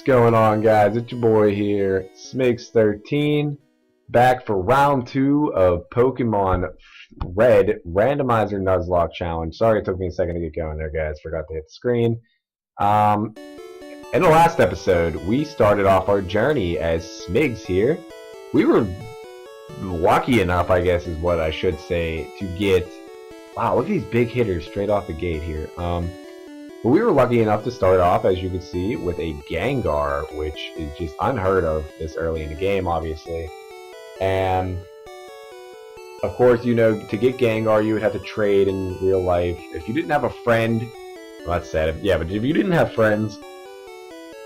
What's going on, guys? It's your boy here, Smigs13, back for round 2 of Pokemon Red Randomizer Nuzlocke Challenge. Sorry it took me a second to get going there, guys. Forgot to hit the screen. In the last episode, we started off our journey as Smigs here. We were lucky enough, I guess is what I should say, to get... Wow, look at these big hitters straight off the gate here. But we were lucky enough to start off, as you can see, with a Ganggar, which is just unheard of this early in the game, obviously. And, of course, you know, to get Ganggar, you would have to trade in real life. If you didn't have a friend, well, that's sad. Yeah, but if you didn't have friends,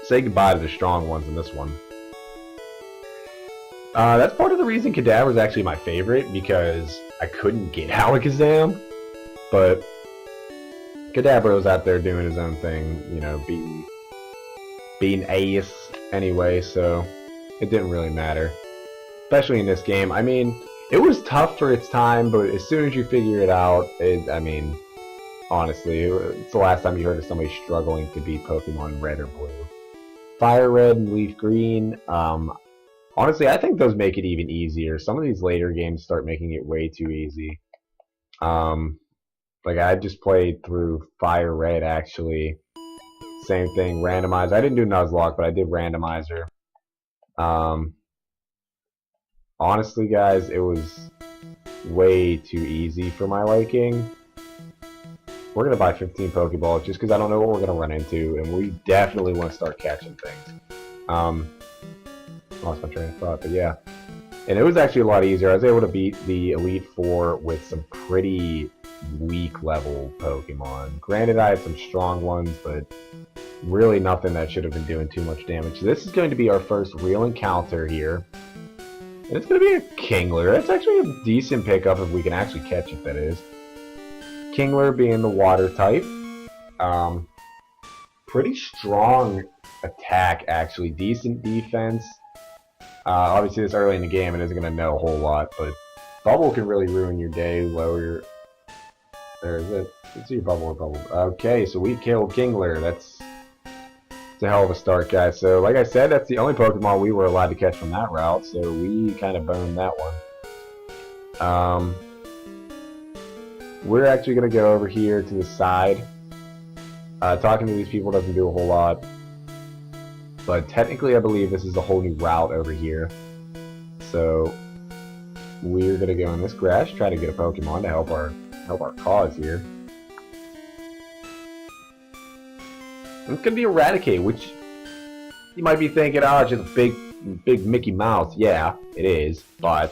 say goodbye to the strong ones in this one. That's part of the reason Kadabra is actually my favorite, because I couldn't get Alakazam, but Kadabra was out there doing his own thing, you know, being ace anyway, so it didn't really matter. Especially in this game. I mean, it was tough for its time, but as soon as you figure it out, I mean, honestly, it's the last time you heard of somebody struggling to beat Pokemon Red or Blue. Fire Red and Leaf Green, honestly, I think those make it even easier. Some of these later games start making it way too easy. Like, I just played through Fire Red, actually. Same thing, randomizer. I didn't do Nuzlocke, but I did randomizer. Honestly, guys, it was way too easy for my liking. We're going to buy 15 Pokeballs just because I don't know what we're going to run into, and we definitely want to start catching things. Lost my train of thought, but yeah. And it was actually a lot easier. I was able to beat the Elite Four with some pretty weak level Pokemon. Granted, I had some strong ones, but really nothing that should have been doing too much damage. So this is going to be our first real encounter here. And it's going to be a Kingler. That's actually a decent pickup if we can actually catch it, that is. Kingler being the water type. Pretty strong attack, actually. Decent defense. Obviously, this early in the game, it isn't going to know a whole lot, but Bubble can really ruin your day. Lower your... There's it. Let's see your Bubble or Bubble. Okay, so we killed Kingler. That's a hell of a start, guys. So, like I said, that's the only Pokemon we were allowed to catch from that route, so we kind of boned that one. We're actually going to go over here to the side. Talking to these people doesn't do a whole lot. But technically, I believe this is a whole new route over here. So, we're going to go in this grass, try to get a Pokemon to help our cause here. It's going to be Eradicate, which you might be thinking, oh, it's just a big Mickey Mouse. Yeah, it is, but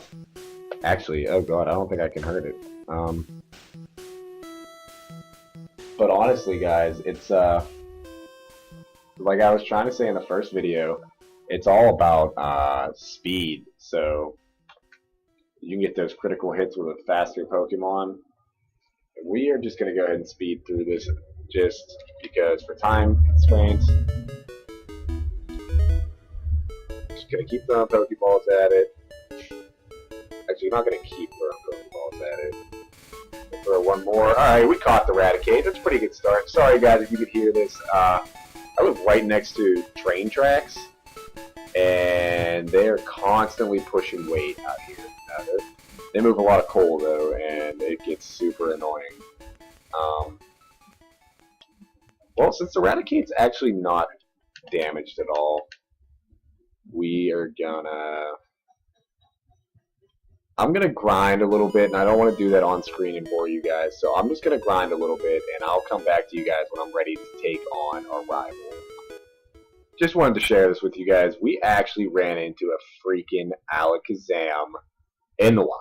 actually, oh god, I don't think I can hurt it. But honestly, guys, it's like I was trying to say in the first video, it's all about speed. So you can get those critical hits with a faster Pokemon. We are just going to go ahead and speed through this just because for time constraints. Just going to keep throwing Pokeballs at it. Actually, I'm not going to keep throwing Pokeballs at it. We'll throw one more. Alright, we caught the Eradicate. That's a pretty good start. Sorry, guys, if you could hear this. I live right next to train tracks, and they're constantly pushing weight out here. They move a lot of coal, though, and it gets super annoying. Well, since Eradicate's actually not damaged at all, I'm gonna grind a little bit, and I don't want to do that on screen and bore you guys, so I'm just gonna grind a little bit, and I'll come back to you guys when I'm ready to take on our rival. Just wanted to share this with you guys. We actually ran into a freaking Alakazam in the wild.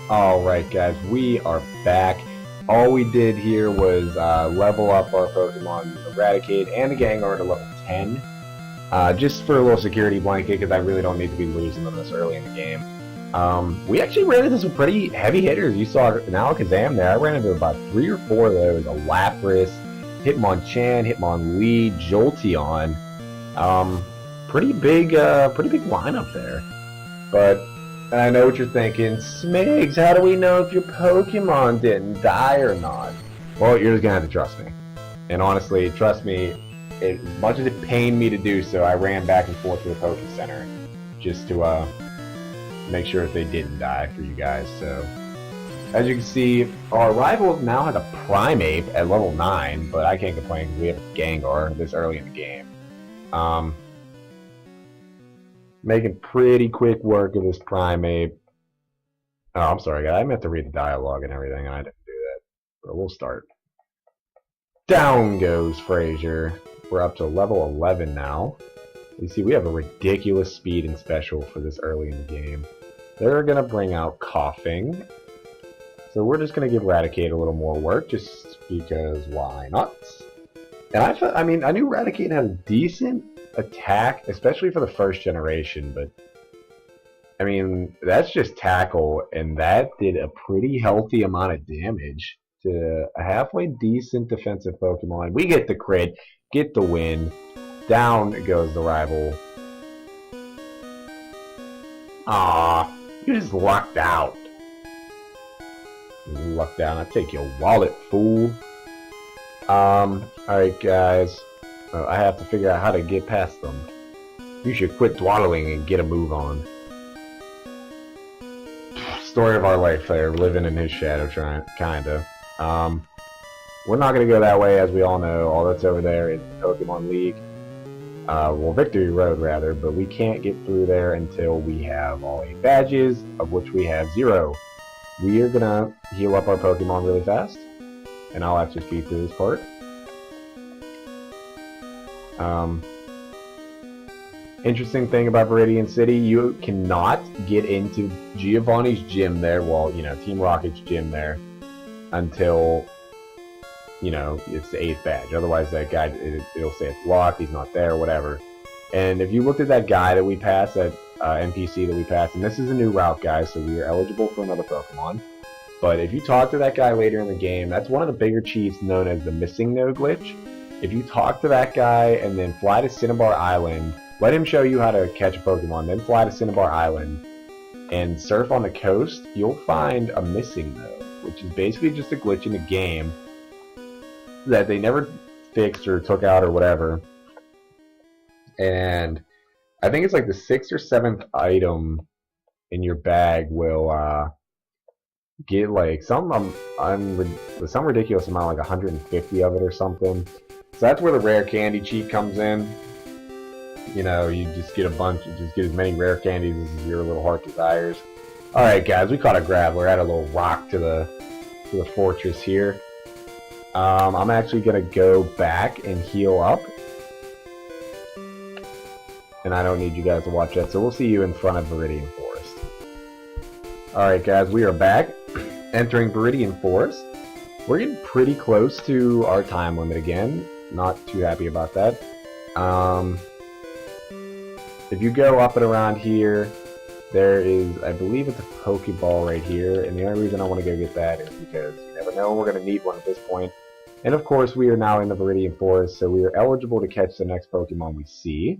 Alright, guys, we are back. All we did here was level up our Pokemon Eradicate and the Ganggar to level 10. Just for a little security blanket, because I really don't need to be losing them this early in the game. We actually ran into some pretty heavy hitters. You saw an Alakazam there. I ran into about 3 or 4 of those. A Lapras, Hitmonchan, Hitmonlee, Jolteon. Pretty big lineup there. But And I know what you're thinking, Smigs, how do we know if your Pokemon didn't die or not? Well, you're just gonna have to trust me. And honestly, trust me, as much as it pained me to do so, I ran back and forth to the Poke Center just to make sure that they didn't die for you guys. So, as you can see, our rival now has a Primeape at level 9, but I can't complain because we have a Ganggar this early in the game. Making pretty quick work of this Primeape. Oh, I'm sorry, guys. I meant to read the dialogue and everything, and I didn't do that. But we'll start. Down goes Frazier. We're up to level 11 now. You see, we have a ridiculous speed and special for this early in the game. They're going to bring out Coughing. So we're just going to give Raticate a little more work, just because why not? And I knew Raticate had a decent attack, especially for the first generation, but I mean, that's just tackle, and that did a pretty healthy amount of damage to a halfway decent defensive Pokemon. We get the crit, get the win. Down goes the rival. Ah, you just lucked out. You lucked out. I take your wallet, fool. Alright, guys. I have to figure out how to get past them. You should quit dawdling and get a move on. Story of our life there, living in his shadow, kinda. We're not gonna go that way, as we all know. All that's over there is the Pokemon League. Well, Victory Road, rather, but we can't get through there until we have all 8 badges, of which we have 0. We are gonna heal up our Pokemon really fast, and I'll actually speed through this part. Interesting thing about Viridian City, you cannot get into Giovanni's gym there, well, you know, Team Rocket's gym there, until, you know, it's the 8th badge. Otherwise, that guy, it'll say it's locked, he's not there, whatever. And if you looked at that guy that we passed, that NPC that we passed, and this is a new route, guys, so we are eligible for another Pokemon. But if you talk to that guy later in the game, that's one of the bigger cheats known as the Missing No glitch. If you talk to that guy and then fly to Cinnabar Island, let him show you how to catch a Pokemon, then fly to Cinnabar Island and surf on the coast, you'll find a Missing No, which is basically just a glitch in the game that they never fixed or took out or whatever. And I think it's like the 6th or 7th item in your bag will get like some ridiculous amount, like 150 of it or something. So that's where the rare candy cheat comes in. You know, you just get you just get as many rare candies as your little heart desires. Alright, guys, we caught a Graveler. Add a little rock to the fortress here. I'm actually gonna go back and heal up. And I don't need you guys to watch that, so we'll see you in front of Viridian Forest. Alright, guys, we are back. Entering Viridian Forest. We're getting pretty close to our time limit again. Not too happy about that. If you go up and around here, there is, I believe it's a Pokeball right here, and the only reason I want to go get that is because you never know, we're going to need one at this point. And of course, we are now in the Viridian Forest, so we are eligible to catch the next Pokemon we see.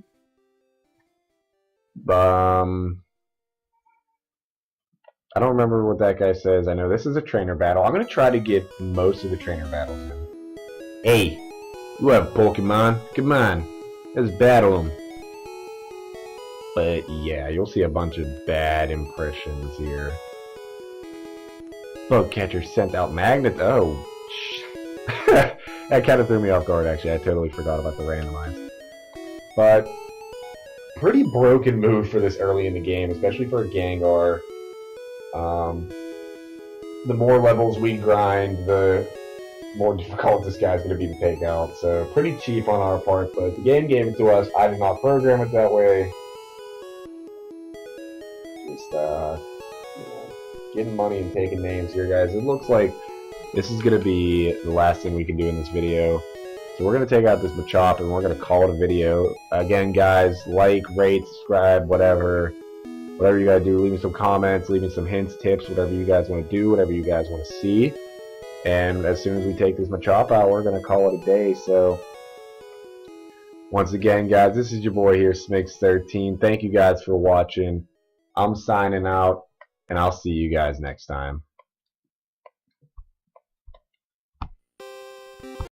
I don't remember what that guy says. I know this is a trainer battle. I'm going to try to get most of the trainer battles in. Hey, you have Pokemon. Come on, let's battle them. But yeah, you'll see a bunch of bad impressions here. Bug catcher sent out magnets. Oh, that kind of threw me off guard, actually. I totally forgot about the randomize. But pretty broken move for this early in the game, especially for a Ganggar. The more levels we grind, the more difficult this guy's going to be to take out. So pretty cheap on our part, but the game gave it to us. I did not program it that way. Just, you know, getting money and taking names here, guys. It looks like this is going to be the last thing we can do in this video. So we're going to take out this Machop and we're going to call it a video. Again, guys, like, rate, subscribe, whatever. Whatever you gotta do, leave me some comments, leave me some hints, tips, whatever you guys want to do, whatever you guys want to see. And as soon as we take this Machop out, we're going to call it a day. So, once again, guys, this is your boy here, Smix13. Thank you guys for watching. I'm signing out, and I'll see you guys next time.